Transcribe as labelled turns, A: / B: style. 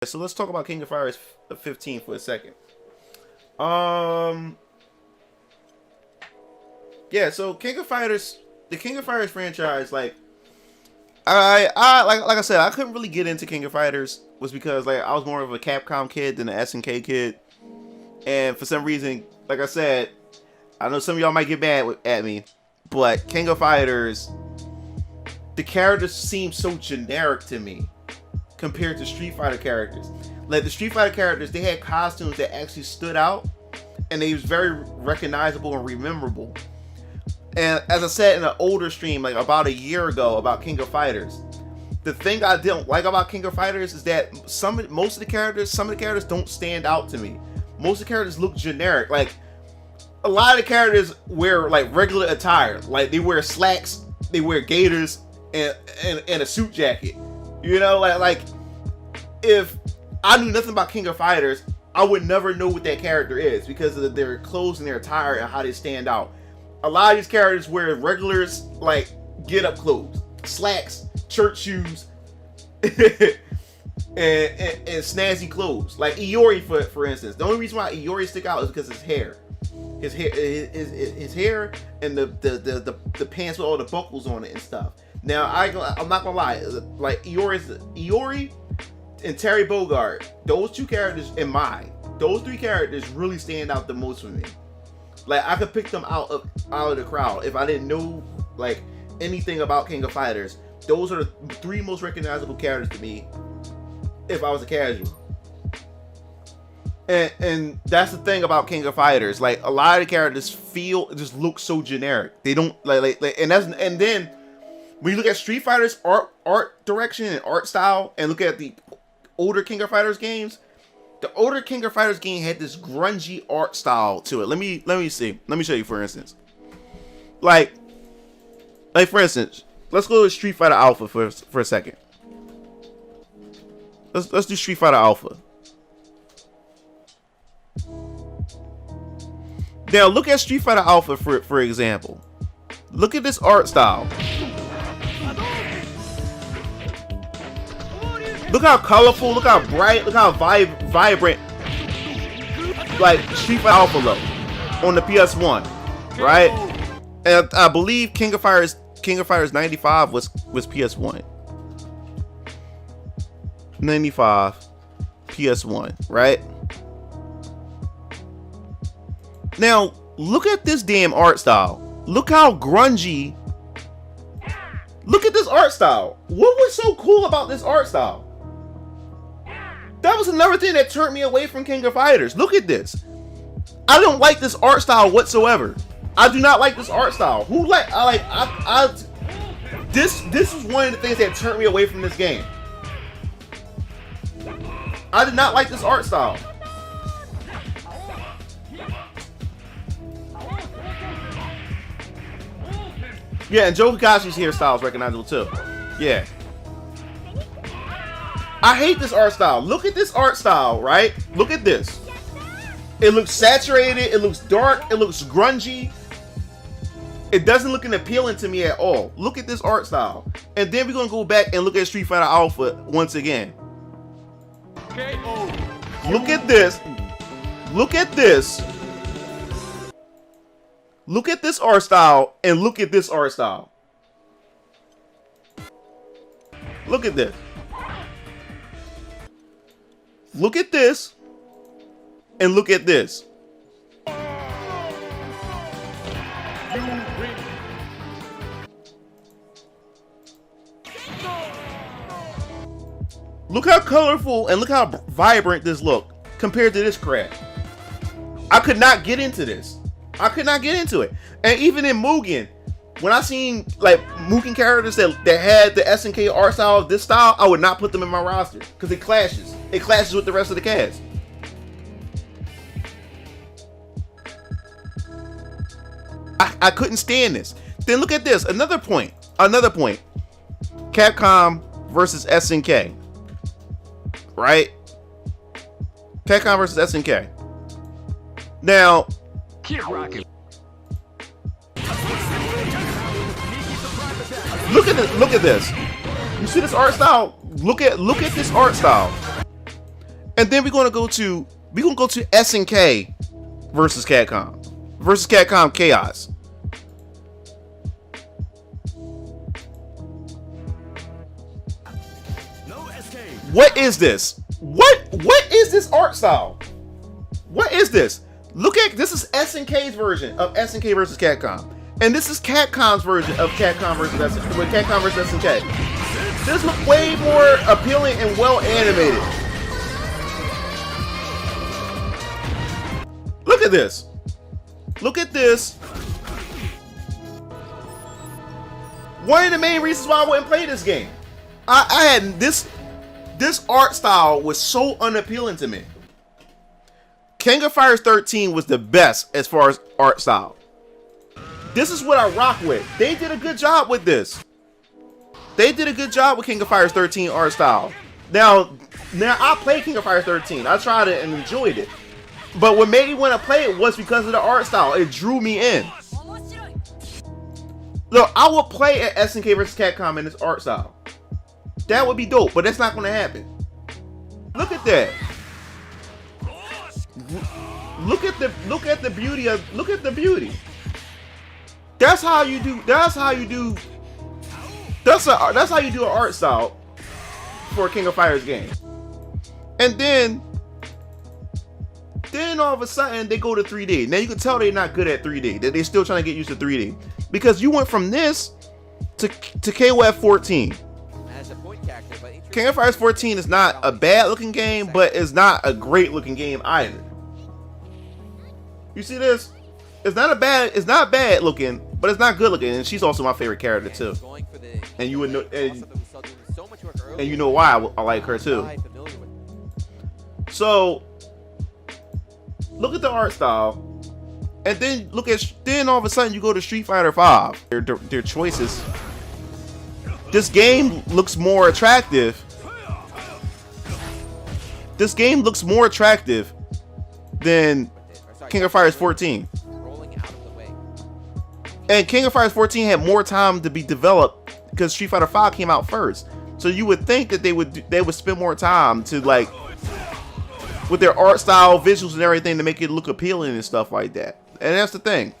A: So let's talk about King of Fighters 15 for a second. Yeah, so King of Fighters, the King of Fighters franchise, like I said, I couldn't really get into King of Fighters was because like I was more of a Capcom kid than an SNK kid, and for some reason, like I said, I know some of y'all might get mad at me, but King of Fighters, the characters seem so generic to me compared to Street Fighter characters. Like the Street Fighter characters, they had costumes that actually stood out, and they was very recognizable and rememberable. And as I said in an older stream, like about a year ago, about King of Fighters, the thing I didn't like about King of Fighters is that some of the characters don't stand out to me. Most of the characters look generic. Like a lot of the characters wear like regular attire, like they wear slacks, they wear gaiters, and a suit jacket. You know, like if I knew nothing about King of Fighters, I would never know what that character is because of their clothes and their attire and how they stand out. A lot of these characters wear regulars, like get-up clothes, slacks, church shoes, and snazzy clothes. Like Iori, for instance. The only reason why Iori stick out is because his hair, his hair, and the pants with all the buckles on it and stuff. Now I'm not gonna lie, like Iori and Terry Bogard, those two characters those three characters really stand out the most for me. Like I could pick them out of the crowd if I didn't know like anything about King of Fighters. Those are the three most recognizable characters to me if I was a casual. And that's the thing about King of Fighters. Like a lot of the characters just look so generic. They don't like and then when you look at Street Fighter's art direction and art style, and look at the older King of Fighters games, the older King of Fighters game had this grungy art style to it. Let me see. Let me show you, for instance. Like for instance, let's go to Street Fighter Alpha for a second. Let's do Street Fighter Alpha. Now look at Street Fighter Alpha for example. Look at this art style. Look how colorful, look how bright, look how vibrant, like Street Fighter Alpha look on the PS1, right? And I believe King of Fighters 95 was PS1. 95 PS1, right? Now look at this damn art style. Look how grungy. Look at this art style. What was so cool about this art style? That was another thing that turned me away from King of Fighters. Look at this. I don't like this art style whatsoever. I do not like this art style. This is one of the things that turned me away from this game. I did not like this art style. Yeah, and Joe Kakashi's hairstyle is recognizable too. Yeah. I hate this art style. Look at this art style, right? Look at this. It looks saturated. It looks dark. It looks grungy. It doesn't look appealing to me at all. Look at this art style. And then we're going to go back and look at Street Fighter Alpha once again. Look at this. Look at this. Look at this art style and look at this art style. Look at this. Look at this and look at this. Look how colorful and look how vibrant this look compared to this crap. I could not get into this. I could not get into it. And even in Mugen, when I seen like Mugen characters that had the SNK art style of this style, I would not put them in my roster because it clashes. It clashes with the rest of the cast. I couldn't stand this. Then look at this. Another point. Capcom versus SNK. Right? Capcom versus SNK. Now, look at this. You see this art style? Look at this art style. And then we're gonna go to SNK versus Capcom Chaos. What is this? What is this art style? What is this? Look at this is SNK's version of SNK versus Capcom. And this is Capcom's version of Capcom versus SNK. This looks way more appealing and well animated. Look at this. Look at this. One of the main reasons why I wouldn't play this game. I had this art style was so unappealing to me. King of Fighters 13 was the best as far as art style. This is what I rock with. They did a good job with this. They did a good job with King of Fighters 13 art style. Now I played King of Fighters 13. I tried it and enjoyed it. But what made me want to play it was because of the art style. It drew me in. Look, I would play at SNK vs. Capcom in this art style. That would be dope, but that's not going to happen. Look at that. Look at the beauty. That's how you do an art style for a King of Fighters game. And then all of a sudden they go to 3D. Now you can tell they're not good at 3D. That they're still trying to get used to 3D. Because you went from this to KOF 14. King of Fighters 14 is not a bad looking game, but it's not a great looking game either. You see this? It's not bad looking, but it's not good looking. And she's also my favorite character too. And you would know, and you know why I like her too. So look at the art style, and then then all of a sudden you go to Street Fighter 5. Their choices. This game looks more attractive. This game looks more attractive than King of Fighters 14. And King of Fighters 14 had more time to be developed because Street Fighter 5 came out first. So you would think that they would spend more time to like with their art style, visuals and everything to make it look appealing and stuff like that. And that's the thing.